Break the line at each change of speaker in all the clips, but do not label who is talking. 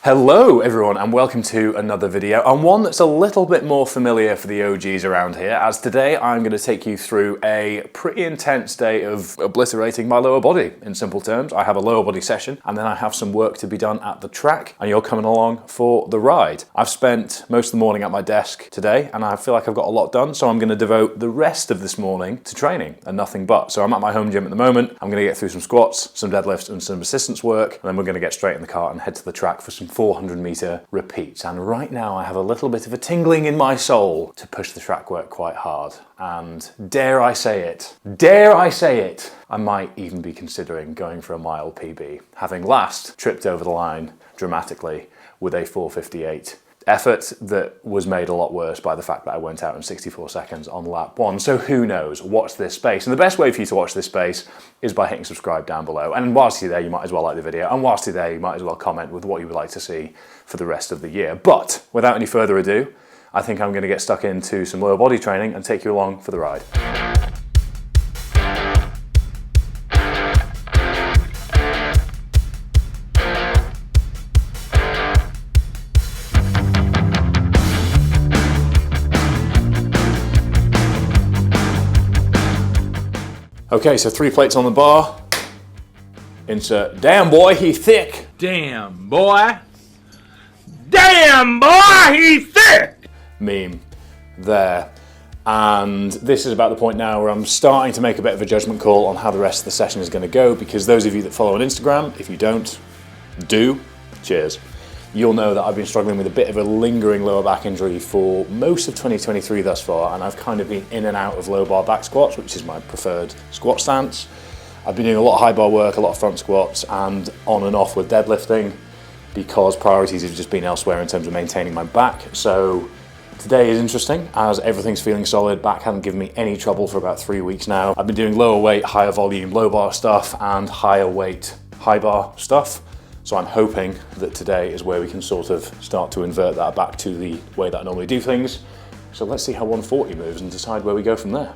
Hello everyone and welcome to another video, and one that's a little bit more familiar for the OGs around here, as today I'm going to take you through a pretty intense day of obliterating my lower body. In simple terms, I have a lower body session and then I have some work to be done at the track and you're coming along for the ride. I've spent most of the morning at my desk today and I feel like I've got a lot done, so I'm going to devote the rest of this morning to training and nothing but. So I'm at my home gym at the moment. I'm going to get through some squats, some deadlifts and some assistance work, and then we're going to get straight in the car and head to the track for some 400-meter repeats. And right now I have a little bit of a tingling in my soul to push the track work quite hard. And dare I say it, I might even be considering going for a mile PB, having last tripped over the line dramatically with a 4:58. Effort that was made a lot worse by the fact that I went out in 64 seconds on lap 1. So who knows? Watch this space. And the best way for you to watch this space is by hitting subscribe down below. And whilst you're there, you might as well like the video. And whilst you're there, you might as well comment with what you would like to see for the rest of the year. But without any further ado, I think I'm going to get stuck into some lower body training and take you along for the ride. Okay, so 3 plates on the bar. Insert, damn boy, he thick.
Damn boy. Damn boy, he thick.
Meme there. And this is about the point now where I'm starting to make a bit of a judgment call on how the rest of the session is going to go, because those of you that follow on Instagram, if you don't, do, cheers. You'll know that I've been struggling with a bit of a lingering lower back injury for most of 2023 thus far, and I've kind of been in and out of low bar back squats, which is my preferred squat stance. I've been doing a lot of high bar work, a lot of front squats, and on and off with deadlifting, because priorities have just been elsewhere in terms of maintaining my back. So today is interesting, as everything's feeling solid. Back hasn't given me any trouble for about 3 weeks now. I've been doing lower weight, higher volume, low bar stuff, and higher weight, high bar stuff. So I'm hoping that today is where we can sort of start to invert that back to the way that I normally do things. So let's see how 140 moves and decide where we go from there.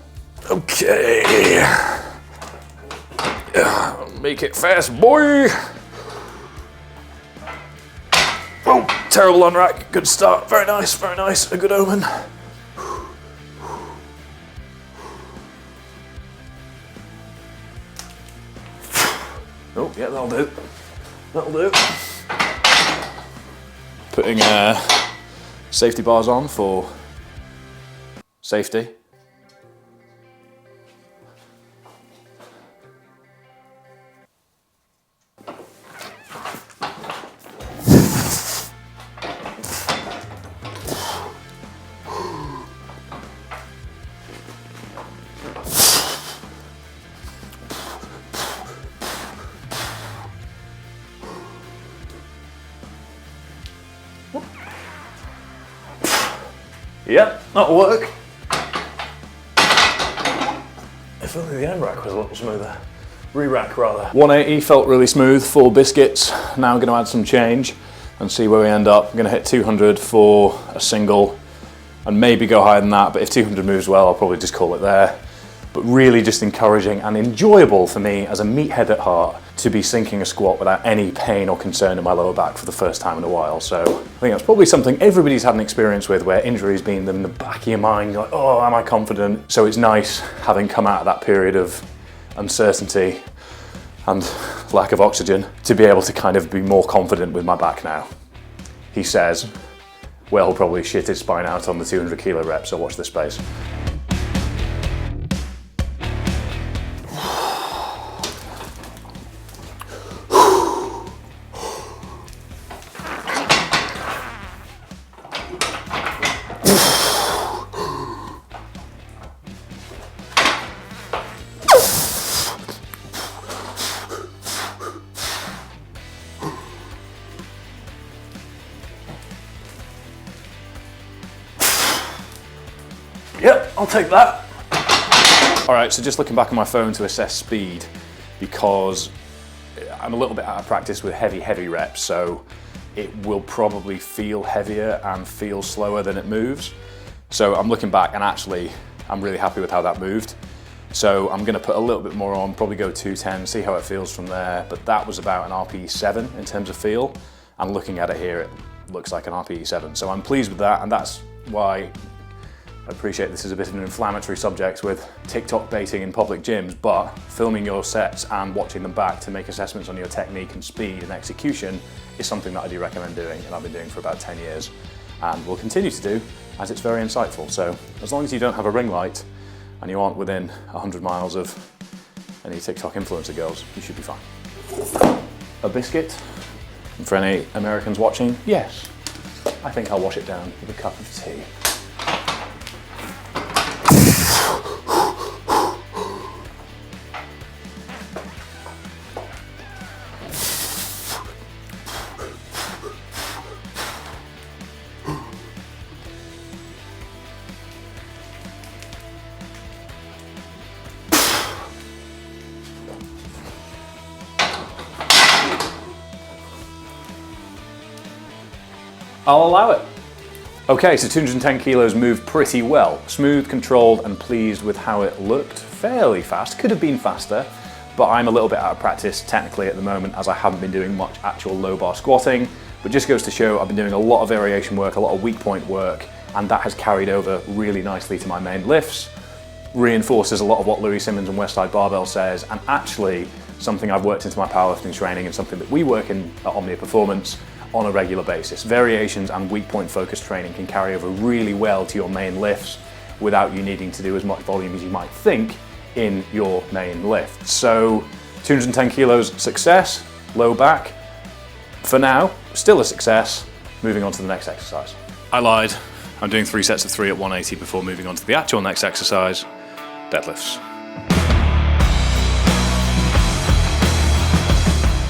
Okay. Make it fast, boy. Oh, terrible on rack. Good start. Very nice, a good omen. Oh, yeah, that'll do. That'll do. Putting safety bars on for safety. Yep, that'll work. If only the end rack was a little smoother. Re-rack rather. 180 felt really smooth, 4 biscuits. Now I'm going to add some change and see where we end up. I'm going to hit 200 for a single and maybe go higher than that, but if 200 moves well, I'll probably just call it there. But really just encouraging and enjoyable for me as a meathead at heart to be sinking a squat without any pain or concern in my lower back for the first time in a while. So I think that's probably something everybody's had an experience with, where injuries being in the back of your mind, you're like, oh, am I confident? So it's nice having come out of that period of uncertainty and lack of oxygen to be able to kind of be more confident with my back now. He says, well, he'll probably shit his spine out on the 200 kilo rep, so watch this space. Yep, I'll take that. All right, so just looking back on my phone to assess speed, because I'm a little bit out of practice with heavy reps, so it will probably feel heavier and feel slower than it moves. So I'm looking back and actually I'm really happy with how that moved. So I'm going to put a little bit more on, probably go 210, see how it feels from there. But that was about an RPE 7 in terms of feel. and looking at it here, it looks like an RPE7. So I'm pleased with that, and that's why I appreciate this is a bit of an inflammatory subject with TikTok baiting in public gyms, but filming your sets and watching them back to make assessments on your technique and speed and execution is something that I do recommend doing, and I've been doing for about 10 years and will continue to do, as it's very insightful. So as long as you don't have a ring light and you aren't within 100 miles of any TikTok influencer girls, you should be fine. A biscuit? And for any Americans watching, yes, I think I'll wash it down with a cup of tea. I'll allow it. Okay, so 210 kilos moved pretty well. Smooth, controlled, and pleased with how it looked. Fairly fast, could have been faster, but I'm a little bit out of practice technically at the moment as I haven't been doing much actual low bar squatting, but just goes to show I've been doing a lot of variation work, a lot of weak point work, and that has carried over really nicely to my main lifts. Reinforces a lot of what Louis Simmons and Westside Barbell says, and actually something I've worked into my powerlifting training and something that we work in at Omnia Performance on a regular basis. Variations and weak point focused training can carry over really well to your main lifts without you needing to do as much volume as you might think in your main lift. So 210 kilos, success, low back. For now, still a success. Moving on to the next exercise. I lied. I'm doing 3 sets of 3 at 180 before moving on to the actual next exercise, deadlifts.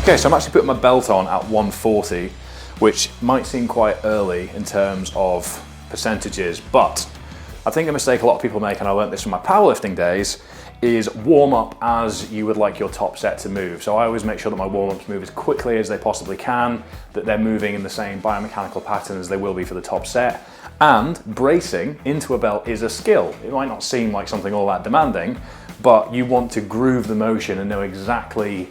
Okay, so I'm actually putting my belt on at 140, which might seem quite early in terms of percentages, but I think a mistake a lot of people make, and I learned this from my powerlifting days, is warm up as you would like your top set to move. So I always make sure that my warm-ups move as quickly as they possibly can, that they're moving in the same biomechanical pattern as they will be for the top set. And bracing into a belt is a skill. It might not seem like something all that demanding, but you want to groove the motion and know exactly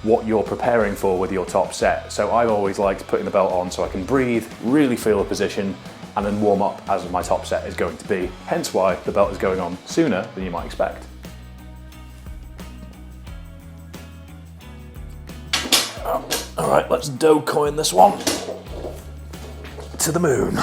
what you're preparing for with your top set. So I always liked putting the belt on so I can breathe, really feel the position, and then warm up as my top set is going to be. Hence why the belt is going on sooner than you might expect. All right, let's Dogecoin this one to the moon.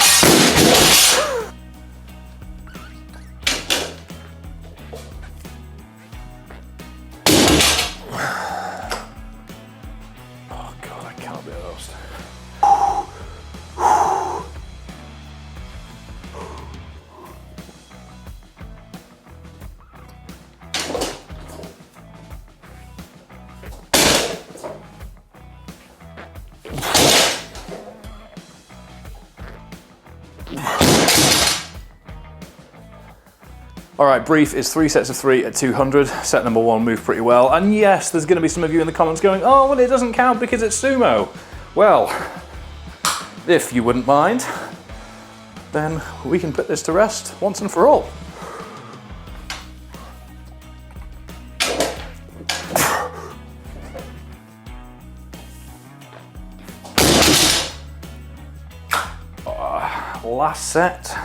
All right, brief is 3 sets of 3 at 200. Set number 1 moved pretty well. And yes, there's gonna be some of you in the comments going, oh, well, it doesn't count because it's sumo. Well, if you wouldn't mind, then we can put this to rest once and for all. Last set.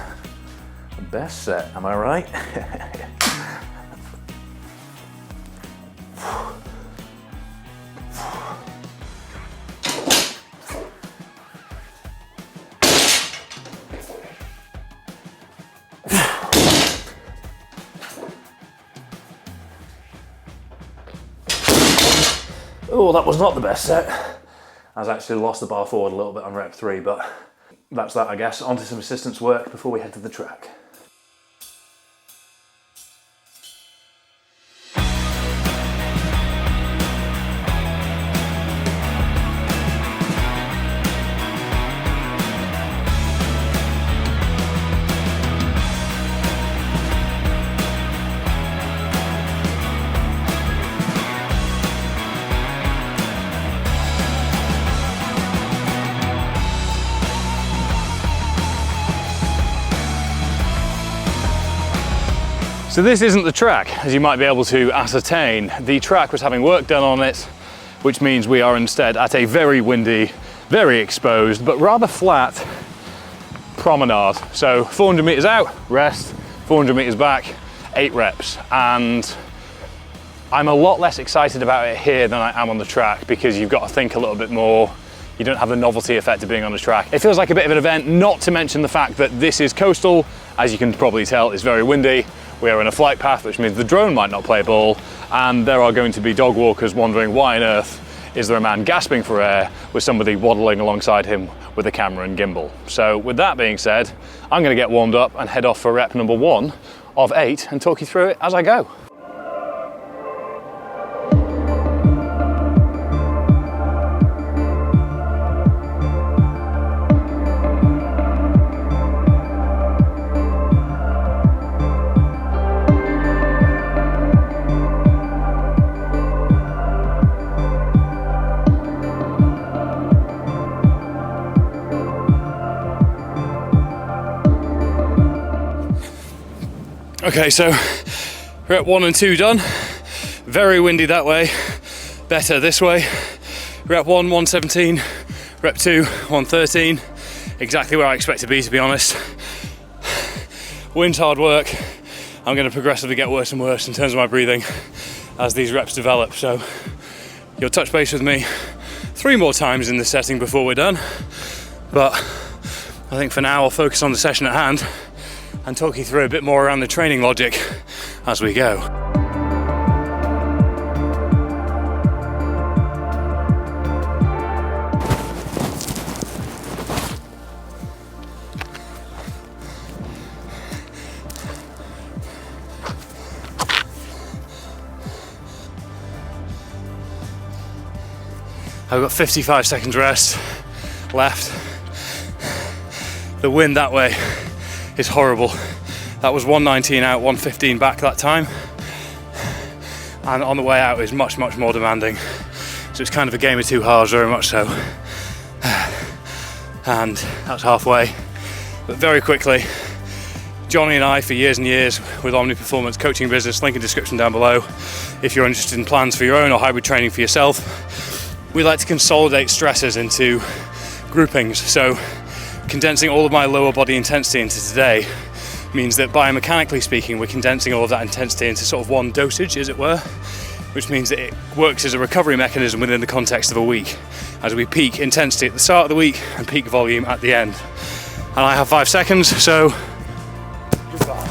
Best set, am I right? Oh, that was not the best set. I was actually lost the bar forward a little bit on rep 3, but that's that, I guess. On to some assistance work before we head to the track. So this isn't the track, as you might be able to ascertain. The track was having work done on it, which means we are instead at a very windy very exposed, but rather flat promenade. So 400 meters out, rest, 400 meters back, 8 reps. And I'm a lot less excited about it here than I am on the track, because you've got to think a little bit more. You don't have the novelty effect of being on the track. It feels like a bit of an event, not to mention the fact that this is coastal. As you can probably tell, it's very windy. We are in a flight path, which means the drone might not play ball, and there are going to be dog walkers wondering why on earth is there a man gasping for air with somebody waddling alongside him with a camera and gimbal. So with that being said, I'm going to get warmed up and head off for rep number 1 of 8 and talk you through it as I go. Okay, so rep 1 and 2 done. Very windy that way, better this way. Rep 1, 117, rep 2, 113. Exactly where I expect to be honest. Wind's hard work. I'm going to progressively get worse and worse in terms of my breathing as these reps develop. So you'll touch base with me 3 more times in this setting before we're done. But I think for now I'll focus on the session at hand and talk you through a bit more around the training logic as we go. I've got 55 seconds rest left. The wind that way is horrible. That was 119 out, 115 back that time. And on the way out is much, much more demanding. So it's kind of a game of 2 halves, very much so. And that's halfway. But very quickly, Johnny and I, for years and years, with Omni Performance coaching business, link in description down below. If you're interested in plans for your own or hybrid training for yourself, we like to consolidate stresses into groupings. So condensing all of my lower body intensity into today means that biomechanically speaking, we're condensing all of that intensity into sort of one dosage, as it were, which means that it works as a recovery mechanism within the context of a week, as we peak intensity at the start of the week and peak volume at the end. And I have 5 seconds, so goodbye.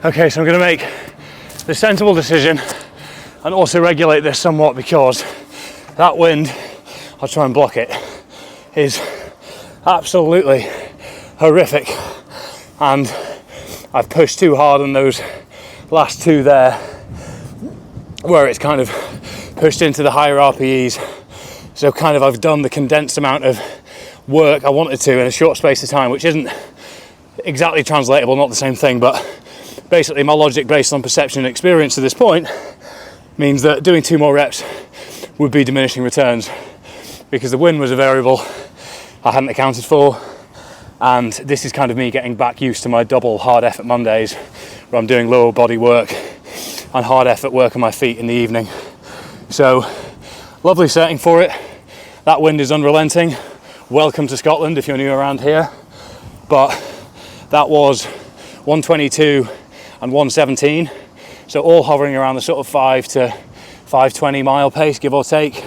Okay, so I'm going to make the sensible decision and also regulate this somewhat, because that wind, I'll try and block it, is absolutely horrific, and I've pushed too hard on those last 2 there, where it's kind of pushed into the higher RPEs. So kind of I've done the condensed amount of work I wanted to in a short space of time, which isn't exactly translatable, not the same thing, but basically my logic based on perception and experience to this point means that doing 2 more reps would be diminishing returns, because the wind was a variable I hadn't accounted for, and this is kind of me getting back used to my double hard effort Mondays, where I'm doing lower body work and hard effort work on my feet in the evening. So lovely setting for it. That wind is unrelenting. Welcome to Scotland if you're new around here. But that was 122 and 117, so all hovering around the sort of 5 to 520 mile pace, give or take,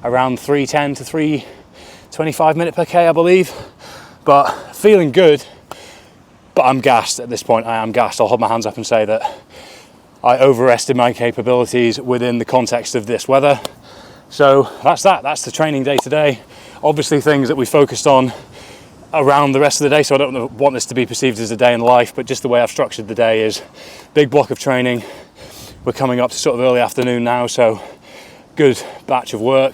around 310 to 325 minute per K, I believe. But feeling good, but I'm gassed at this point. I am gassed. I'll hold my hands up and say that I overestimated my capabilities within the context of this weather. So that's the training day today. Obviously things that we focused on around the rest of the day, so I don't want this to be perceived as a day in life, but just the way I've structured the day is big block of training. We're coming up to sort of early afternoon now, so good batch of work.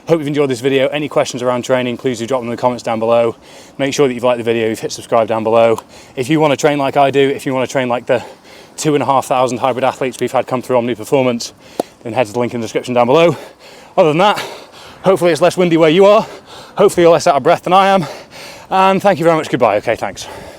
Hope you've enjoyed this video. Any questions around training, please do drop them in the comments down below. Make sure that you've liked the video, you've hit subscribe down below. If you want to train like I do, if you want to train like the 2,500 hybrid athletes we've had come through Omni Performance, then head to the link in the description down below. Other than that, hopefully it's less windy where you are, hopefully you're less out of breath than I am, and thank you very much, goodbye, okay, thanks.